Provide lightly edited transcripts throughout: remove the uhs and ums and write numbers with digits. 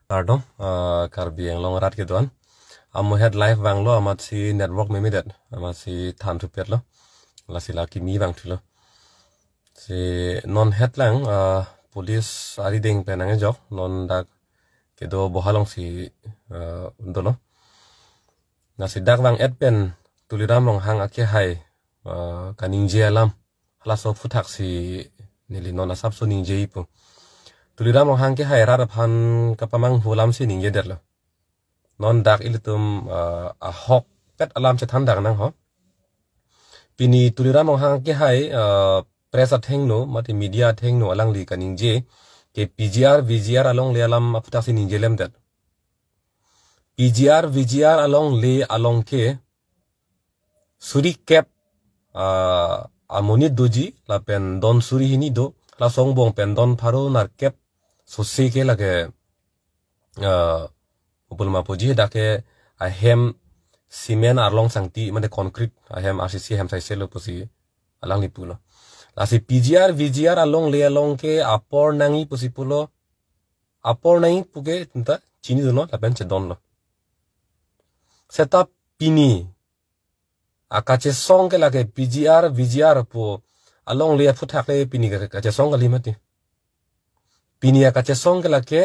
Pardon, karbi yang long rat gitu kan. Amu head live bang lo amat si network memi dat, amat si tan tupet lo, lah si laki mi bang tu lo. Si non head lang, polis ari ding penangnya jok, non dak kedo bohalong si dolo. Nah si dak bang ed pen tuliram long hang akhir hai kaning alam, halas so futak si nili non asap so ning ipu. Tuliram long hang ke hai rara pan kapamang hulam si ning der lo. Non dak ilitum a hok pet alam se thandak nang ho. Pini tuliram long hang ke hai presa thengno mati media thengno alang li kaning ke PGR VGR along le alam aputak si ning lem dat. PGR VGR along le along ke suri cap amoni doji la pen don suri hini do la songbong pen don pharo nar cap so se ke lage upul ma poji dake a hem cement arlong sangti mane concrete a hem RCC hem sai selo pusi alang li pulo la si PGR VGR along le along ke apor nangi pusi pulo apor nangi puge tinta chini do no la pen che don lo setup pini akache song ke lage PGR VGR po along le futhak le pini ke kache song ka limati pini akache song ke lage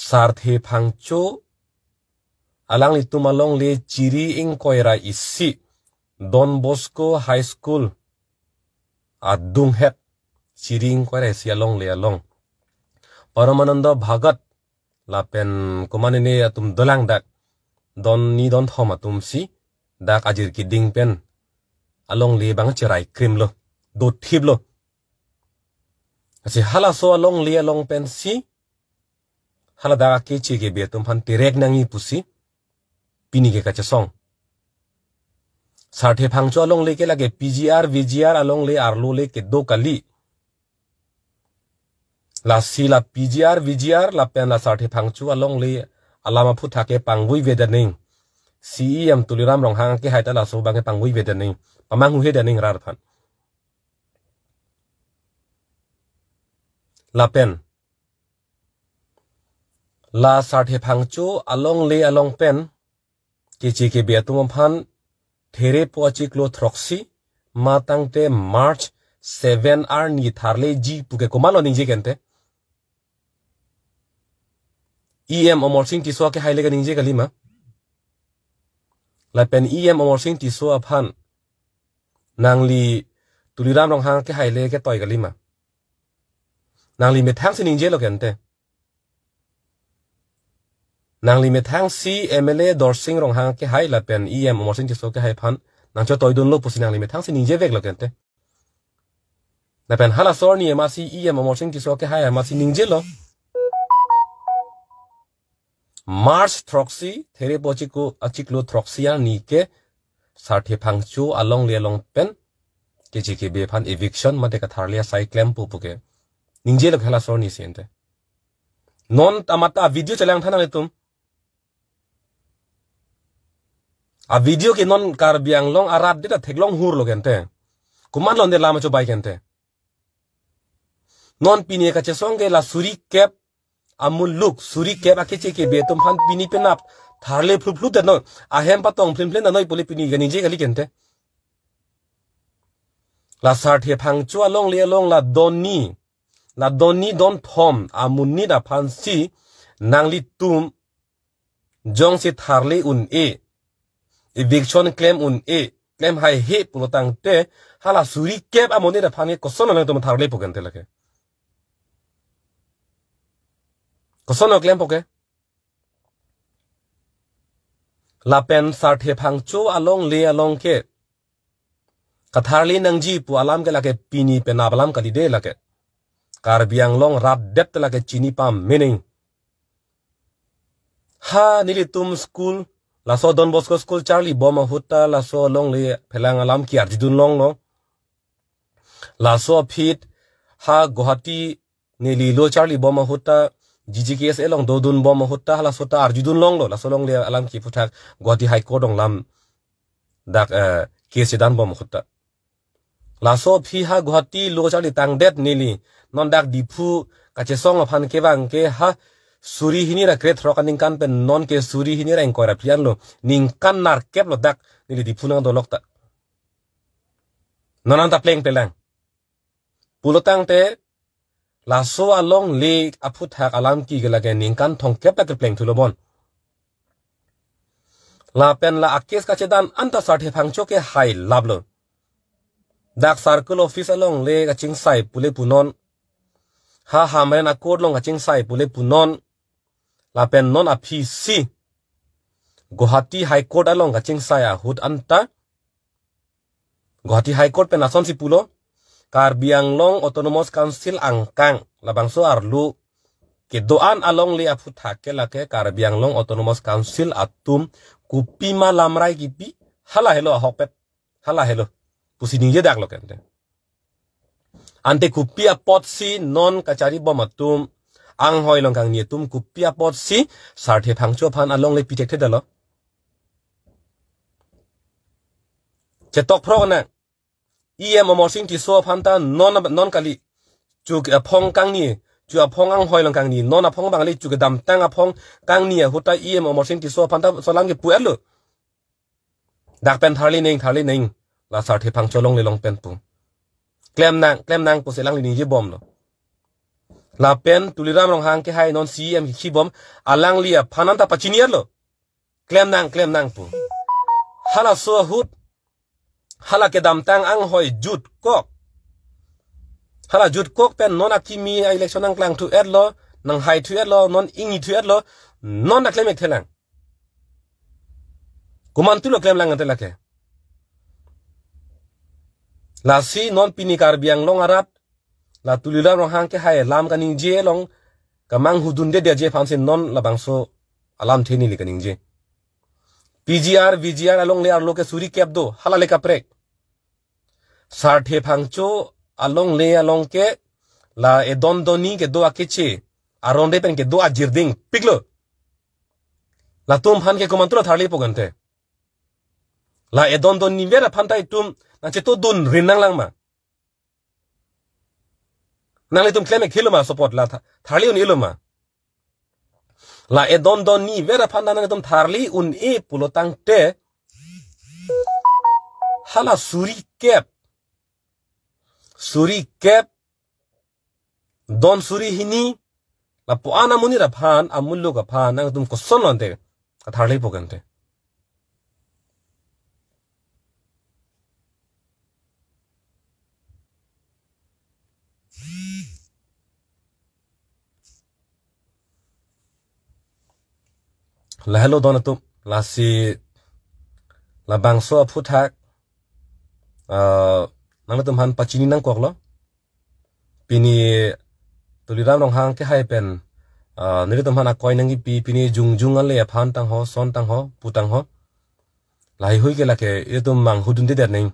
sarthe phangcho alang li tum along le chiri ing koira isi Don Bosco High School adung het chiri ing koira isi along le along Paramananda Bhagat la pen komane ne atum dolang dak don ni don thoma tum si dak ajir ki ding pen along le bang cherai krim lo do thib lo asi hala so along le along pen si hala da ke chi ke be tum phan tirek nangi pusi pini ke kache song sarthe phangcho along le ke lage PGR VGR along le arlo le ke do kali la si la PGR VGR la pen la sarthe phangcho along le alama phutha ke pangui vedaning CEM tuliram rong hang ke haita la so bang ke pangui vedaning pamang hu hedaning rar phan la pen la sarthe phangcho along le along pen ke che ke betum phan there pochi klo throxi matangte March 7 ar ni tharle ji puke komalo ning je kente EM omorsing ti so ke haile ga ning je kalima la pen EM omorsing ti so aphan nangli tuliram rong hang ke haile ke toy kalima nangli me thang sining je lo kente nangli me thang si MLA dorsing rong hang ke hai la pen EM omorsing ti so ke hai phan nang cho toy don lo pusi nangli me thang sining je vek lo kente la pen hala sor ni ma si EM omorsing ti so ke hai ma si ning je lo Mars Troxy there pochiko achiklo Troxia ni ke sarthe phangchu along le long pen ke chi ke be phan eviction mate ka tharlia sai claim pu puke ningje lo khala sor ni sente non tamata video chalang thana le tum a video ke non kar biang long arab de ta theklong hur lo gente kuman lon de lama cho bai gente non pini ka che song ke la suri cap amul look suri kep akeche ke betum phan pini penap tharle phlu de no ahem patong phlim phlen noi poli pini gani je gali kente la sarthe phangchu along le along la donni don thom amunni da phan si nangli tum jong se tharle un eviction claim un claim hai he pulotang te hala suri kep amoni da phan ko sono na tum tharle pokente lake kosono claim poke la pen sarthe phangcho along le along ke katharli nangji pu alam ke lake pini pe na balam kali de lake karbiang long rap depth lake chini pam meaning ha nili tum school la so Don Bosco school Charlie Boma hutta la so long le phelang alam ki arjidun long no la so fit ha Guwahati nili lo Charlie Boma hutta GGKS elong dodun bom hutta hala sota arjudun long lo la solong le alam ki puthak Guwahati High Court dong lam dak case dan bom hutta la so phi ha Guwahati lo chali tang det nili non dak di phu ka che song phan ke bang ke ha suri hini ra kret ro kaning kan pen non ke suri hini ra engkora pian lo ning kan nar kep lo dak ni di phu nang dolok ta non anta pleng pelang pulotang te la so along le aput hak alam ki gela ke ning kan thong kep ta pleng thulobon la pen la akes ka chedan anta sarthe phangcho ke hai lablo dak circle office along le ka ching sai pule punon ha hamren a code long ka ching sai pule punon la pen non a pc Guwahati high court along ka ching sai a hut anta Guwahati high court pen ason si pulo Karbi Anglong autonomous council angkang labang so arlu ke doan along le aput hakke la ke Karbi Anglong autonomous council atum kupima lamrai kipi hala hello hopet hala hello pusini ye dak lo kente ante kupia pot si non kachari bomatum ang hoi long kang ni tum kupia pot si sarthe phangcho phan along le pitek thedalo chetok phro na momorsing ti so phan ta non kali chuk phong kang ni chu phong ang hoi long kang ni non a phong bang le chuk dam tang a phong kang ni huta momorsing ti so phan ta solam ke puelo dak pen tharli ning la sarthe phangcho long le long pen pu klem nang pu selang ni je bom lo la pen tuliram rong hang ke hai non cm ki bom alang lia phananta pachinier lo klem nang pu hala so hut hala ke dam tang ang hoi jut kok hala jut kok pen non akimi election ang klang tu et lo nang hai tu et lo non ingi tu et lo non na klemek thelang kuman tu lo klem lang ante lake la si non pini Karbi Anglong arat la tuliram rong hang ke hai lam kaning je long kamang hudun de je phansin non labangso alam theni li kaning je PGR VGR along le arlo ke suri kep do hala le kaprek sarthe phangcho along le along ke la edon doni ke do akeche aronde pen ke do ajirding piglo la tum phan ke komantura tharli pogante la edon doni vera phantai tum na che to dun rinang lang ma nang le tum kleme khilo ma support la tharli un ilo ma la edon doni vera phanda na tum tharli un e pulotang te hala suri kep don suri hini la puana muni ra phan amullo ka phan nang tum ko son lante ka tharli pogante la hello donatum la si la bangso phuthak nang tum han pachini nang koklo pini tuliram rong hang ke hai pen niri tum han a koi nangi pini jung ale phan tang ho son tang ho putang ho lai hui ke la ke itum mang hudun de nei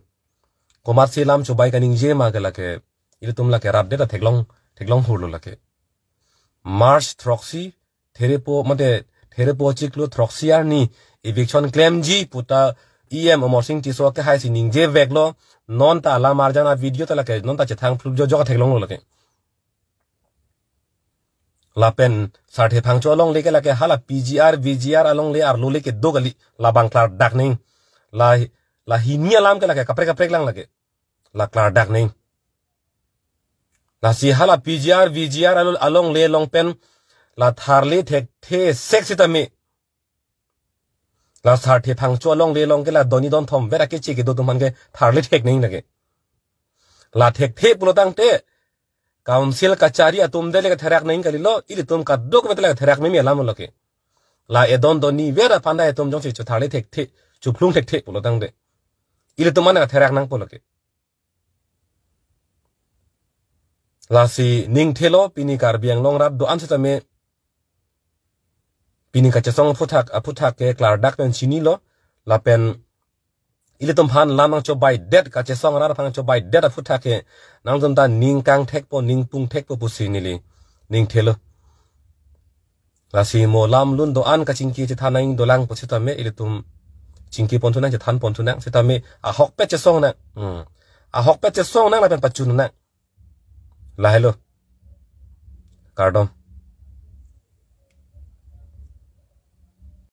komar silam chobai kaning je ma ke la ke itum la ke rap de ta theklong hurlo la ke march troxy therepo mate Therepo chiklo troxiar ni eviction claim ji puta momorsing ti so ke hai sining je veklo non ta la marjana video ta la ke non ta chethang fluk jo ka theklong lo ke la pen sarthe phangcho long le ke la ke hala PGR VGR along le ar lo le ke do gali la bang klar dak ning la hinia lam ke la ke kaprek lang la ke la klar dak ning la si hala PGR VGR along le long pen la tharli the sexy tami la sarthe phangcho long le long ke la doni don thom vera ke chi ke do man ke tharli thek nei lage la thek the pulotang te council kachari atum de le therak nei kali lo ili tum ka dok betla therak me lam lo ke la edon doni vera panda etum jong chi chu tharli thek the chu phlung thek the pulotang de ili tum man ka therak nang poloke la si ning thelo pini Karbi Anglong rap do an se tame pini ka chasong phuthak ke klar dak pen chini lo la pen ile tum han lamang cho bai det ka chasong rar phang cho bai det phuthak ke nang zum ta ning kang thek po ning pung thek po pusini li ning thelo la si mo lam lun do an ka chingki che thanaing do lang pusita me ile tum chingki pon thunang che than pon thunang se ta me a hok pe chasong na a hok pe chasong na la pen pachun na la hello kardom